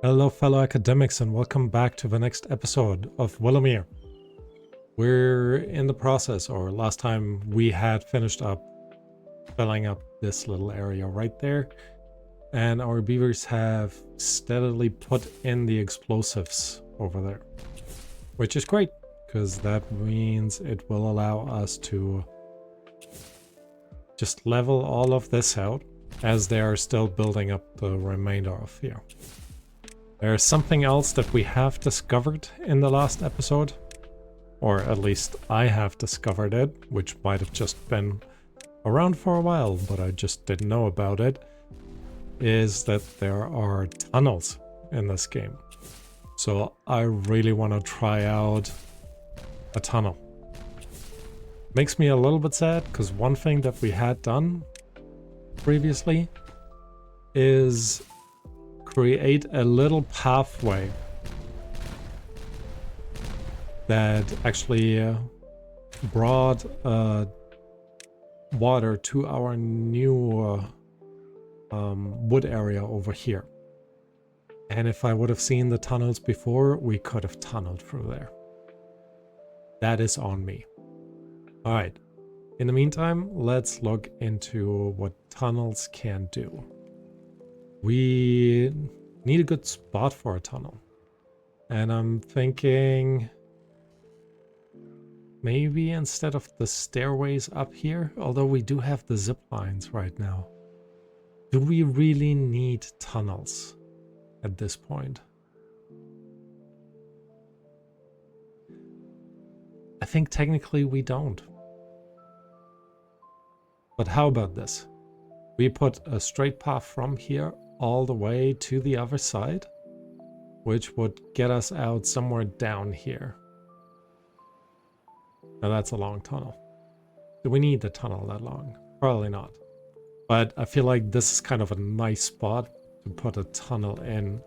Hello fellow academics and welcome back to the next episode of Willowmere. We're in the process, or last time we had finished up filling up this little area right there, and our beavers have steadily put in the explosives over there, which is great because that means it will allow us to just level all of this out as they are still building up the remainder of here. There's something else that we have discovered in the last episode, or at least I have discovered it, which might have just been around for a while, but I just didn't know about it, is that there are tunnels in this game. So I really want to try out a tunnel. Makes me a little bit sad, because one thing that we had done previously is create a little pathway that actually brought water to our new wood area over here. And if I would have seen the tunnels before, we could have tunneled through there. That is on me. All right. In the meantime, let's look into what tunnels can do. We need a good spot for a tunnel. And I'm thinking maybe instead of the stairways up here, although we do have the zip lines right now, do we really need tunnels at this point? I think technically we don't. But how about this? We put a straight path from here all the way to the other side, which would get us out somewhere down here. Now that's a long tunnel. Do we need the tunnel that long? Probably not. But I feel like this is kind of a nice spot to put a tunnel in,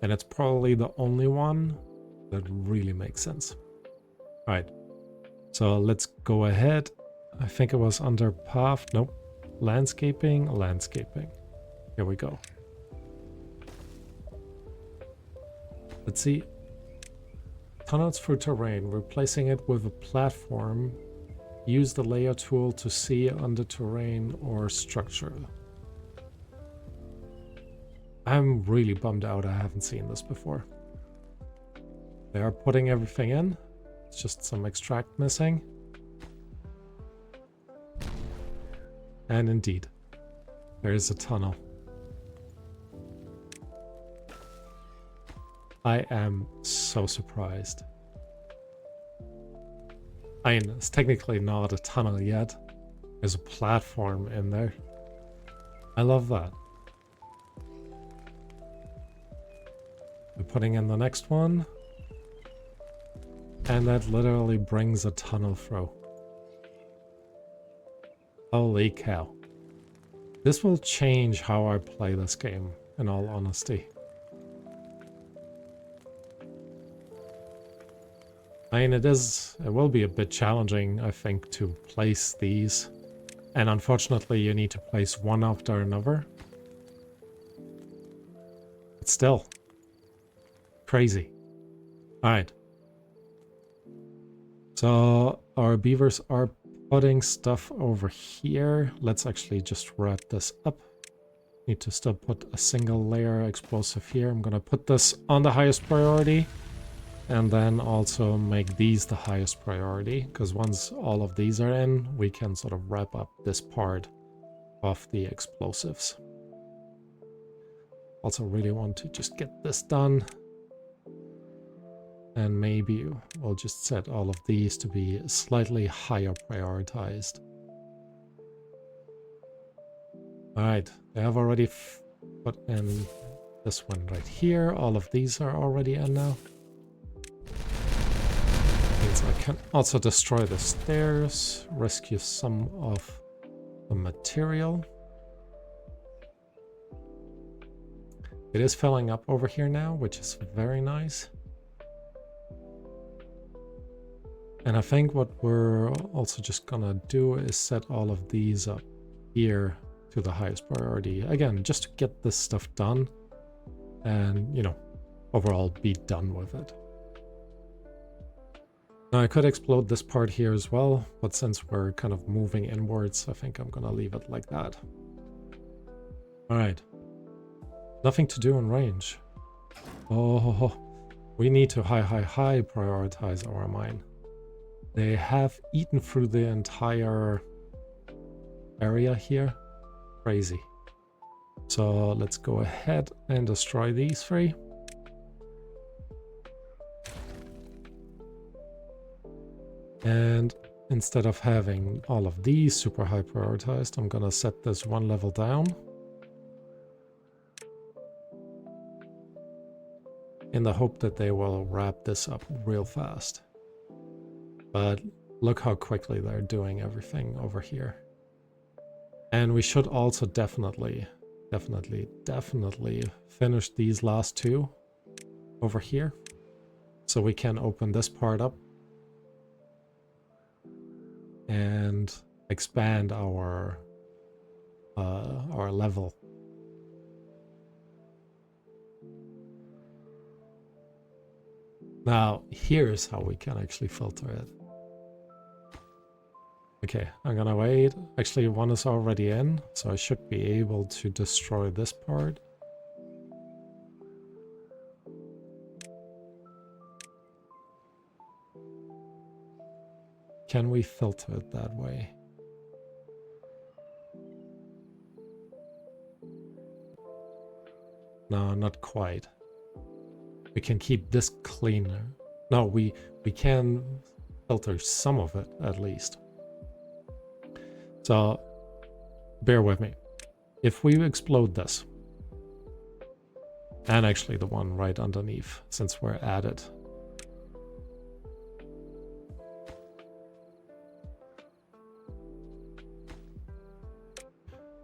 and it's probably the only one that really makes sense. All right, so let's go ahead. I think it was under path. Nope. Landscaping. Here we go. Let's see. Tunnels through terrain. Replacing it with a platform. Use the layer tool to see under terrain or structure. I'm really bummed out I haven't seen this before. They are putting everything in. It's just some extract missing. And indeed, there is a tunnel. I am so surprised. I mean, it's technically not a tunnel yet. There's a platform in there. I love that. We're putting in the next one. And that literally brings a tunnel through. Holy cow. This will change how I play this game, in all honesty. I mean, it will be a bit challenging, I think, to place these. And unfortunately, you need to place one after another. But still, crazy. Alright. So, our beavers are putting stuff over here. Let's actually just wrap this up. Need to still put a single layer explosive here. I'm gonna put this on the highest priority. And then also make these the highest priority, because once all of these are in, we can sort of wrap up this part of the explosives. Also really want to just get this done. And maybe we'll just set all of these to be slightly higher prioritized. Alright, they have already put in this one right here. All of these are already in now. Means I can also destroy the stairs, rescue some of the material. It is filling up over here now, which is very nice. And I think what we're also just gonna do is set all of these up here to the highest priority. Again, just to get this stuff done and, you know, overall be done with it. Now I could explode this part here as well, but since we're kind of moving inwards, I think I'm gonna leave it like that. Alright. Nothing to do in range. Oh, we need to high prioritize our mine. They have eaten through the entire area here. Crazy. So let's go ahead and destroy these three. And instead of having all of these super high prioritized, I'm gonna set this one level down. In the hope that they will wrap this up real fast. But look how quickly they're doing everything over here. And we should also definitely finish these last two over here. So we can open this part up and expand our level. Now, here's how we can actually filter it. Okay, I'm gonna wait. Actually, one is already in, so I should be able to destroy this part. Can we filter it that way? No, not quite. We can keep this cleaner. No, we can filter some of it at least. So bear with me. If we explode this, and actually the one right underneath, since we're at it.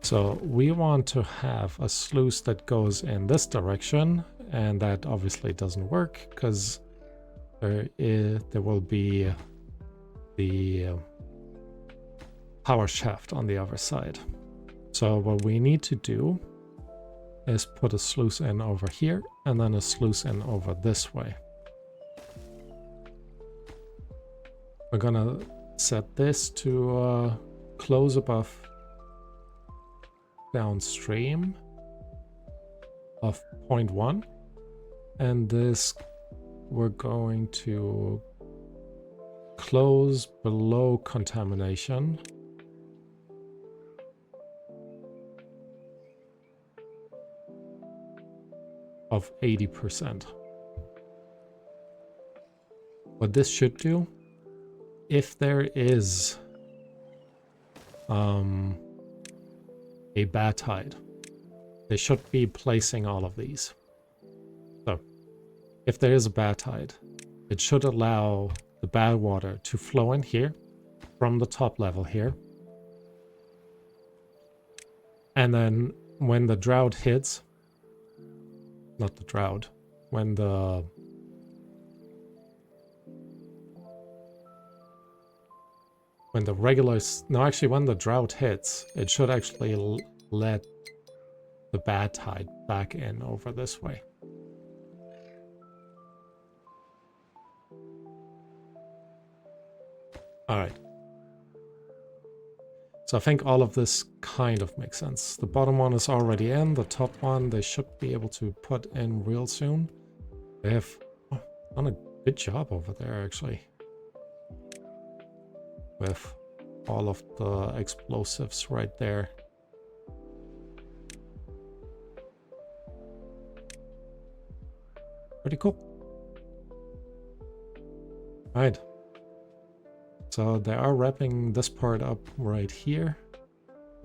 So we want to have a sluice that goes in this direction, and that obviously doesn't work because there will be the power shaft on the other side. So what we need to do is put a sluice in over here and then a sluice in over this way. We're gonna set this to close above downstream of 0.1, and this we're going to close below contamination of 80%. What this should do, if there is a bad tide, they should be placing all of these. So if there is a bad tide, it should allow the bad water to flow in here from the top level here. And then when the drought hits, not the drought, when the regular, no, actually when the drought hits, it should actually let the bad tide back in over this way. All right. So I think all of this kind of makes sense. The bottom one is already in. The top one, they should be able to put in real soon. They have done a good job over there, actually. With all of the explosives right there. Pretty cool. All right. So they are wrapping this part up right here.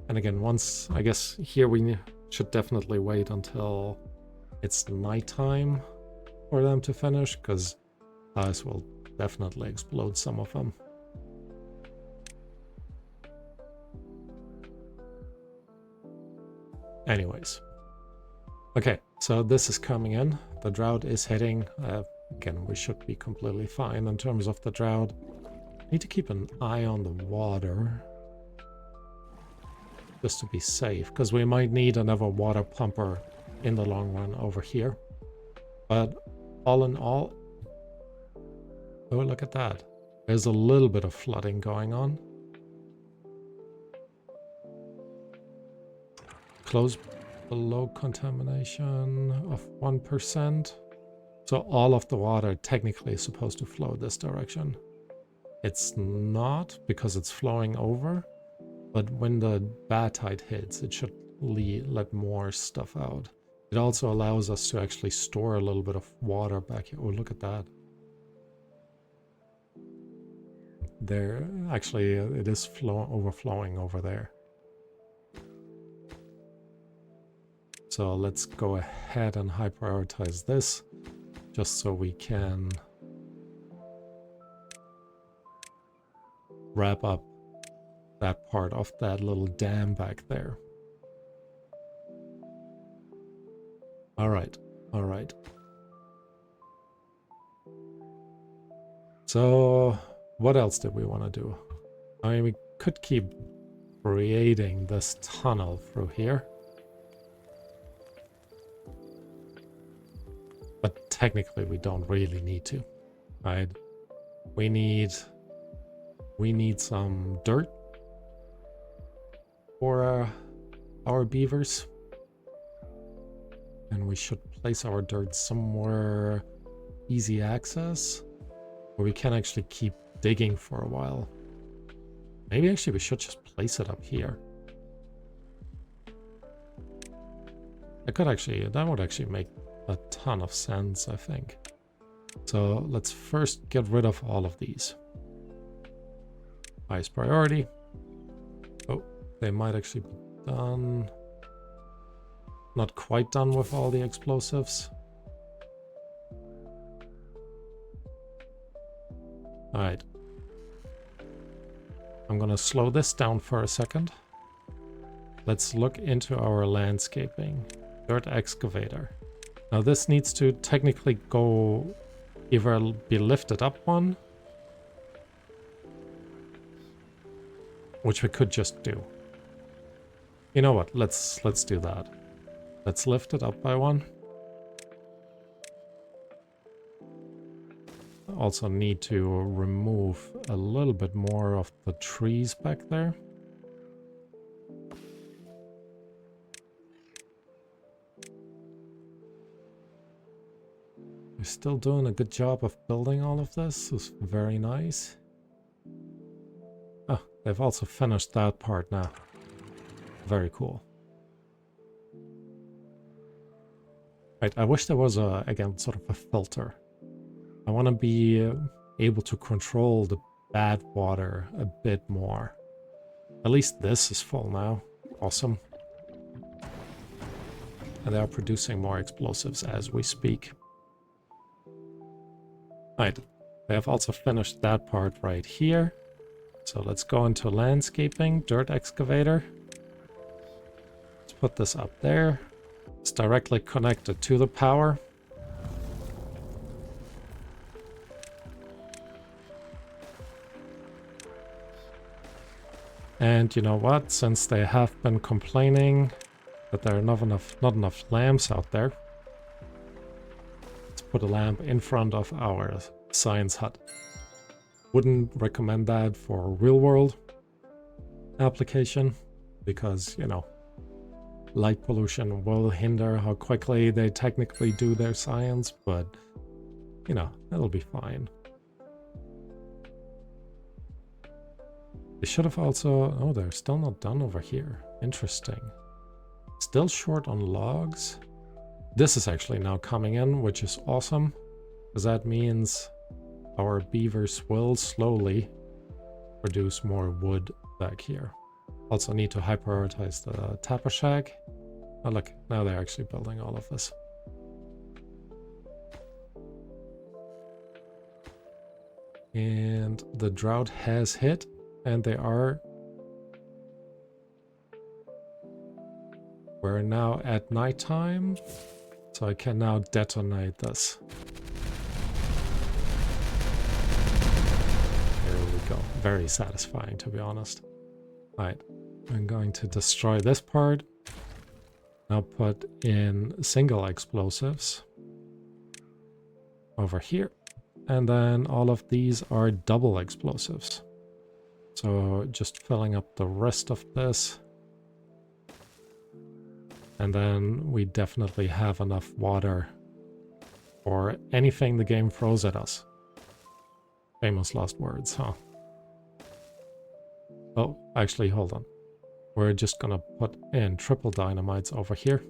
And again, once, I guess here we should definitely wait until it's nighttime for them to finish, because ice will definitely explode some of them. Anyways. Okay, so this is coming in. The drought is hitting. Again, we should be completely fine in terms of the drought. Need to keep an eye on the water just to be safe, because we might need another water pumper in the long run over here. But all in all, oh, look at that. There's a little bit of flooding going on. Close below contamination of 1%. So all of the water technically is supposed to flow this direction. It's not because it's flowing over, but when the bad tide hits, it should let more stuff out. It also allows us to actually store a little bit of water back here. Oh, look at that. There, actually, it is overflowing over there. So let's go ahead and high prioritize this, just so we can wrap up that part of that little dam back there. All right, all right. So what else did we want to do? I mean, we could keep creating this tunnel through here. But technically we don't really need to, right? We need some dirt for our beavers. And we should place our dirt somewhere easy access, where we can actually keep digging for a while. Maybe actually we should just place it up here. That would actually make a ton of sense, I think. So let's first get rid of all of these. Highest priority. Oh, they might actually be done. Not quite done with all the explosives. Alright. I'm gonna slow this down for a second. Let's look into our landscaping. Dirt excavator. Now this needs to technically go, either be lifted up one, which we could just do. You know what, let's do that. Let's lift it up by one. Also need to remove a little bit more of the trees back there. We're still doing a good job of building all of this. It's very nice. Oh, they've also finished that part now. Very cool. Right, I wish there was again, sort of a filter. I want to be able to control the bad water a bit more. At least this is full now. Awesome. And they are producing more explosives as we speak. Right, they have also finished that part right here. So let's go into landscaping, dirt excavator. Let's put this up there. It's directly connected to the power. And you know what? Since they have been complaining that there are not enough lamps out there, let's put a lamp in front of our science hut. Wouldn't recommend that for a real world application because, you know, light pollution will hinder how quickly they technically do their science, but, you know, it'll be fine. They should have also... Oh, they're still not done over here. Interesting. Still short on logs. This is actually now coming in, which is awesome, because that means our beavers will slowly produce more wood back here. Also need to high prioritize the tapper shack. Oh look, now they're actually building all of this. And the drought has hit, and we're now at nighttime, so I can now detonate this. There we go. Very satisfying, to be honest. Alright, I'm going to destroy this part. Now put in single explosives. over here. And then all of these are double explosives. So just filling up the rest of this. And then we definitely have enough water for anything the game throws at us. Famous last words, huh? Oh, actually, hold on. We're just gonna put in triple dynamites over here.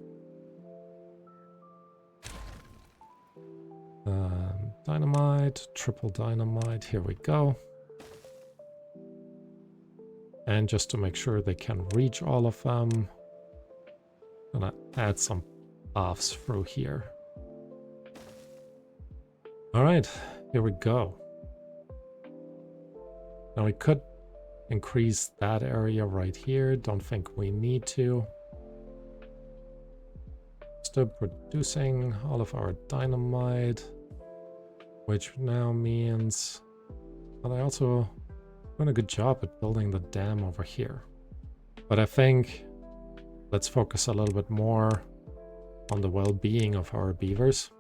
Dynamite, triple dynamite, here we go. And just to make sure they can reach all of them, I'm gonna add some paths through here. Alright, here we go. Now we could increase that area right here. Don't think we need to. Still producing all of our dynamite, which now means that I also doing a good job at building the dam over here. But I think let's focus a little bit more on the well-being of our beavers,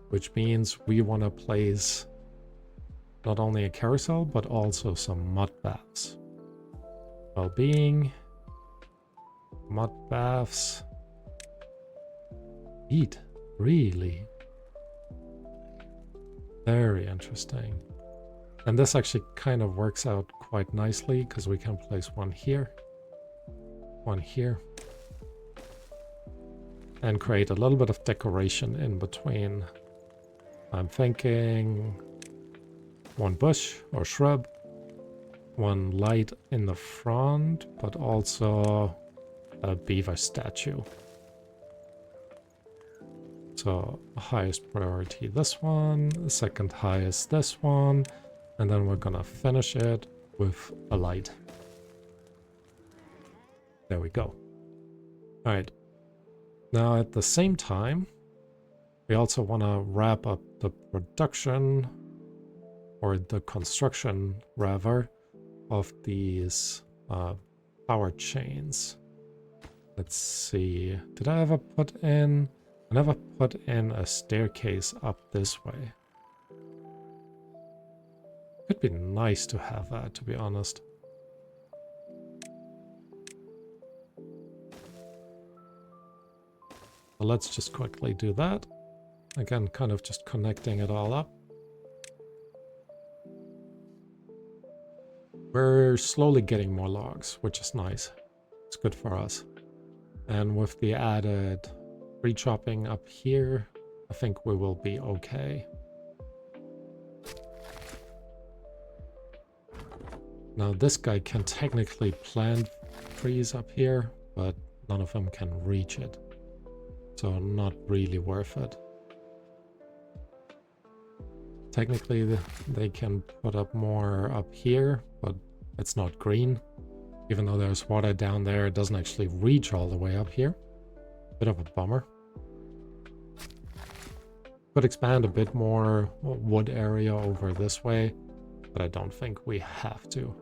which means we want to place not only a carousel, but also some mud baths. Well-being, mud baths, eat, really? Very interesting. And this actually kind of works out quite nicely because we can place one here, and create a little bit of decoration in between. I'm thinking one bush or shrub, one light in the front, but also a beaver statue. So highest priority this one, second highest this one, and then we're gonna finish it with a light. There we go. All right. Now at the same time, we also want to wrap up the production, or the construction rather, of these power chains. Let's see. Did I ever put in... I never put in a staircase up this way. Could be nice to have that, to be honest. So let's just quickly do that. Again, kind of just connecting it all up. We're slowly getting more logs, which is nice. It's good for us. And with the added tree chopping up here, I think we will be okay. Now this guy can technically plant trees up here, but none of them can reach it. So not really worth it. Technically they can put up more up here, but it's not green. Even though there's water down there, it doesn't actually reach all the way up here. Bit of a bummer. Could expand a bit more wood area over this way, but I don't think we have to.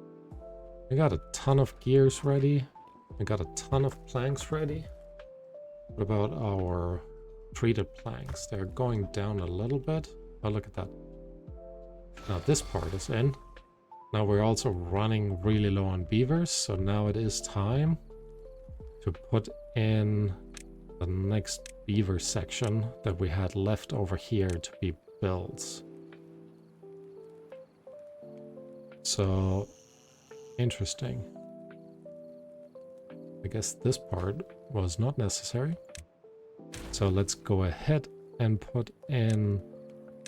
We got a ton of gears ready. We got a ton of planks ready. What about our treated planks? They're going down a little bit. Oh, look at that. Now this part is in. Now we're also running really low on beavers, so now it is time to put in the next beaver section that we had left over here to be built. So, interesting. I guess this part was not necessary. So let's go ahead and put in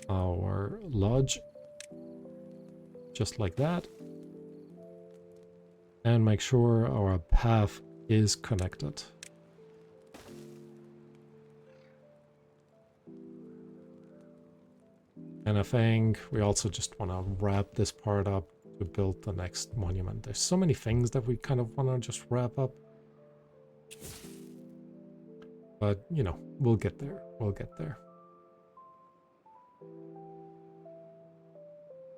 our lodge. Just like that. And make sure our path is connected. And I think we also just want to wrap this part up to build the next monument. There's so many things that we kind of want to just wrap up. But, you know, we'll get there. We'll get there.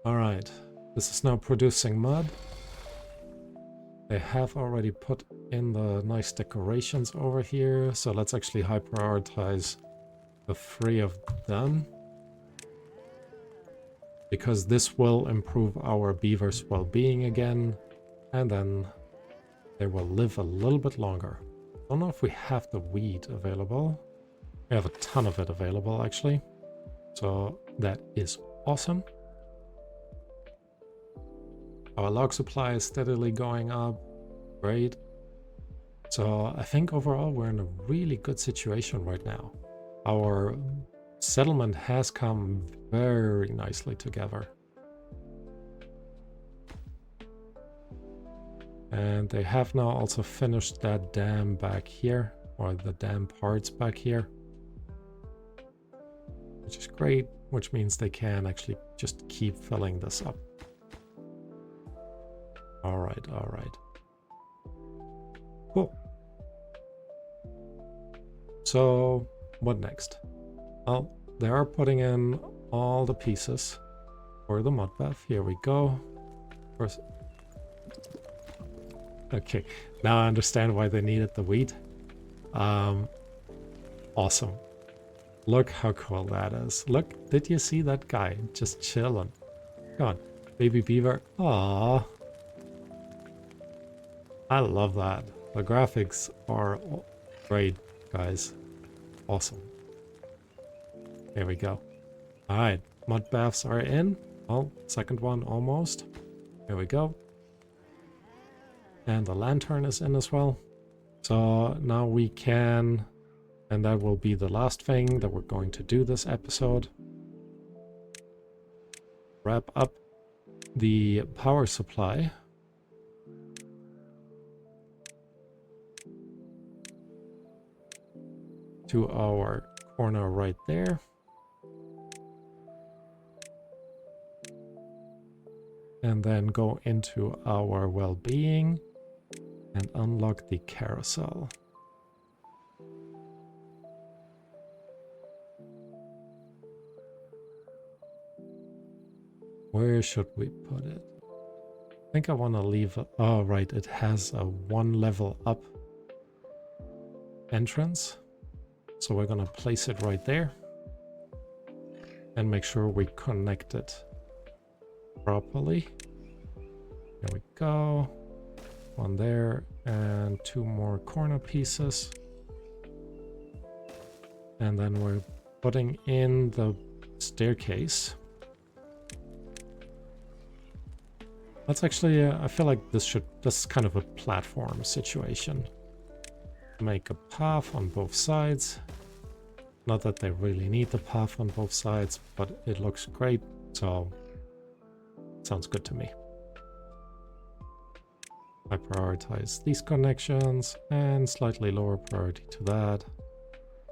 Alright. This is now producing mud. They have already put in the nice decorations over here. So let's actually high prioritize the 3 of them. Because this will improve our beavers' well-being again. And then they will live a little bit longer. I don't know if we have the wheat available. We have a ton of it available, actually. So that is awesome. Our log supply is steadily going up. Great. So I think overall we're in a really good situation right now. Our settlement has come very nicely together. And they have now also finished that dam back here, or the dam parts back here. Which is great, which means they can actually just keep filling this up. Alright, alright. Cool. So, what next? Well, they are putting in all the pieces for the mud bath. Here we go. First. Okay, now I understand why they needed the wheat. Awesome. Look how cool that is. Look, did you see that guy just chilling? Come on, baby beaver. Aww. I love that. The graphics are great, guys. Awesome. Here we go. Alright, mud baths are in. Well, second one almost. Here we go. And the lantern is in as well. So now we can, and that will be the last thing that we're going to do this episode. Wrap up the power supply. To our corner right there. And then go into our well-being and unlock the carousel. Where should we put it? I think I want to leave it. Oh, right. It has a 1 level up entrance. So we're going to place it right there. And make sure we connect it properly. There we go. One there and 2 more corner pieces. And then we're putting in the staircase. That's actually, I feel like this is kind of a platform situation. Make a path on both sides. Not that they really need the path on both sides, but it looks great, so sounds good to me. I prioritize these connections and slightly lower priority to that,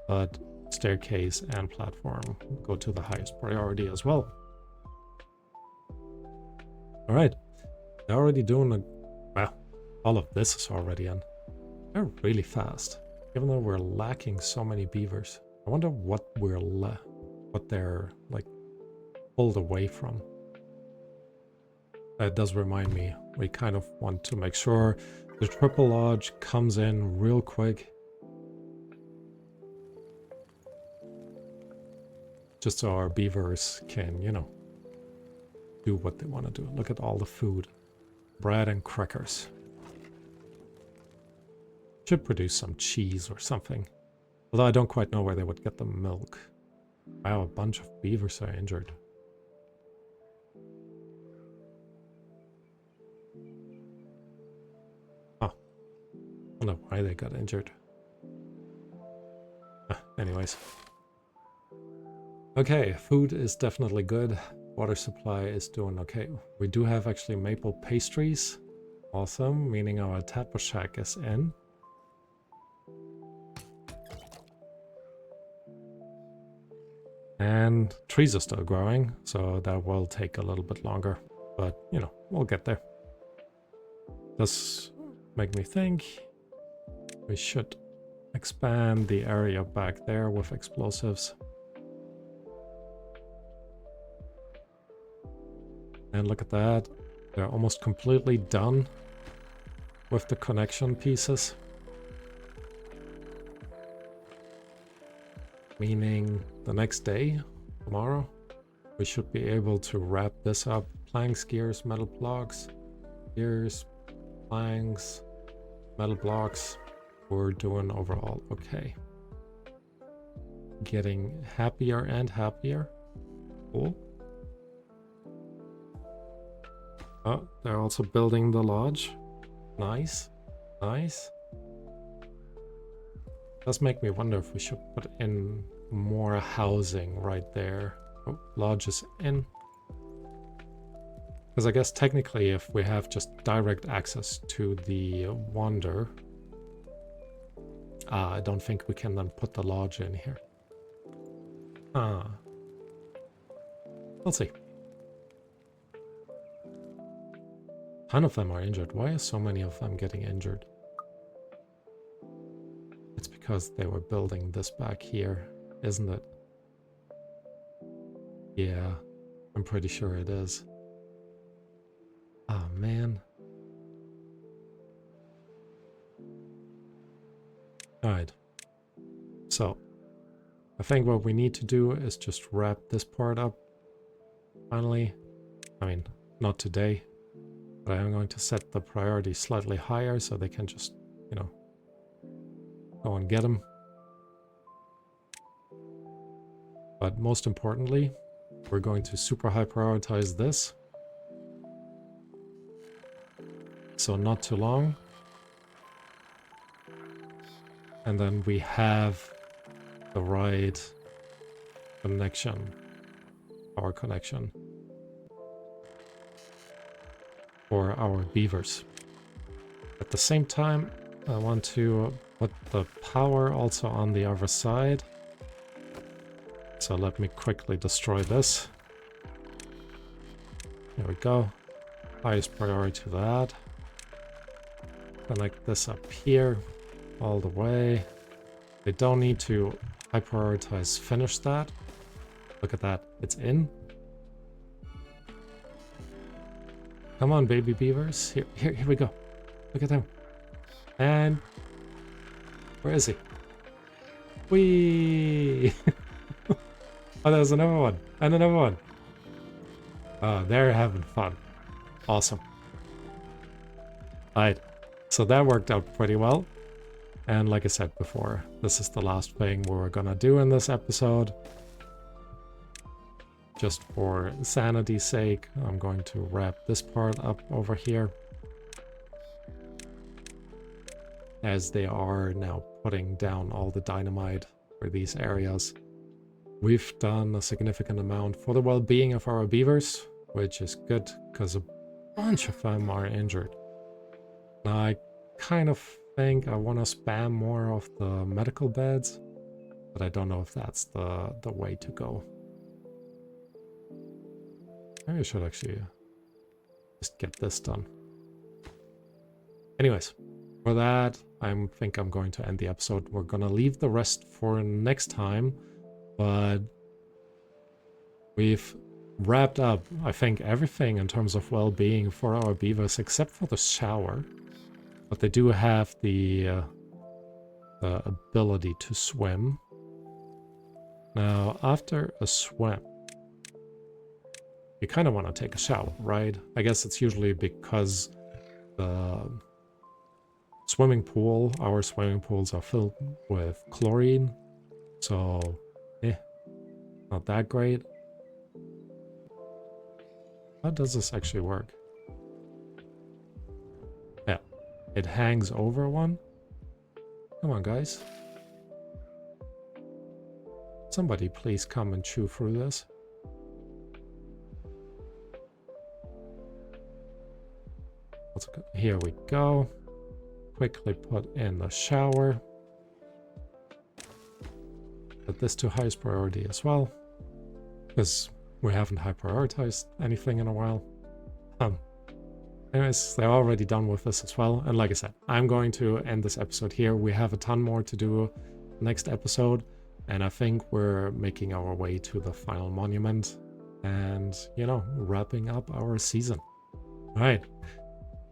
but staircase and platform go to the highest priority as well. All right, they're already doing well, all of this is already in. They're really fast, even though we're lacking so many beavers. I wonder what they're like pulled away from. That does remind me, we kind of want to make sure the triple lodge comes in real quick. Just so our beavers can, you know, do what they want to do. Look at all the food. Bread and crackers. Should produce some cheese or something. Although I don't quite know where they would get the milk. Wow, a bunch of beavers are injured. Oh. I don't know why they got injured. Anyways. Okay, food is definitely good. Water supply is doing okay. We do have actually maple pastries. Awesome, meaning our Tadpole Shack is in. And trees are still growing, so that will take a little bit longer. But, you know, we'll get there. Does make me think we should expand the area back there with explosives. And look at that. They're almost completely done with the connection pieces. meaning the next day, tomorrow, we should be able to wrap this up. Planks, gears, metal blocks, gears, planks, metal blocks. We're doing overall okay. Getting happier and happier. Cool. Oh, they're also building the lodge. Nice. Nice. Does make me wonder if we should put in more housing right there. Oh, lodge is in. Because I guess technically if we have just direct access to the wander, I don't think we can then put the lodge in here. We'll see. A ton of them are injured. Why are so many of them getting injured? It's because they were building this back here, isn't it? Yeah, I'm pretty sure it is. Oh, man. Alright. So, I think what we need to do is just wrap this part up. Finally. I mean, not today. But I'm going to set the priority slightly higher so they can just, you know, go and get them. But most importantly, we're going to super high prioritize this. So not too long. And then we have the right connection, power connection for our beavers. At the same time, I want to put the power also on the other side. So let me quickly destroy this. There we go. Highest priority to that. Connect this up here all the way. They don't need to high prioritize finish that. Look at that, it's in. Come on, baby beavers. Here we go. Look at them. And where is he? Whee! Oh, there's another one. And another one. Oh, they're having fun. Awesome. Alright. So that worked out pretty well. And like I said before, this is the last thing we're gonna do in this episode. Just for sanity's sake, I'm going to wrap this part up over here. As they are now putting down all the dynamite for these areas. We've done a significant amount for the well-being of our beavers, which is good because a bunch of them are injured. Now, I kind of think I want to spam more of the medical beds, but I don't know if that's the way to go. Maybe I should actually just get this done. Anyways, for that, I think I'm going to end the episode. We're gonna leave the rest for next time, but we've wrapped up, I think, everything in terms of well-being for our beavers, except for the shower. But they do have the ability to swim. Now, after a swim, you kind of want to take a shower, right? I guess it's usually because the swimming pool, our swimming pools are filled with chlorine. So, not that great. How does this actually work? Yeah, it hangs over one. Come on, guys. Somebody please come and chew through this. Here we go. Quickly put in the shower. Set this to highest priority as well, because we haven't high prioritized anything in a while. Anyways, they're already done with this as well. And like I said, I'm going to end this episode here. We have a ton more to do next episode, and I think we're making our way to the final monument and, you know, wrapping up our season. All right.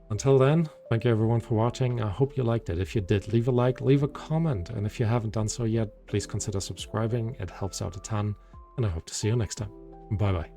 Until then, thank you everyone for watching. I hope you liked it. If you did, leave a like, leave a comment. And if you haven't done so yet, please consider subscribing. It helps out a ton. And I hope to see you next time. Bye bye.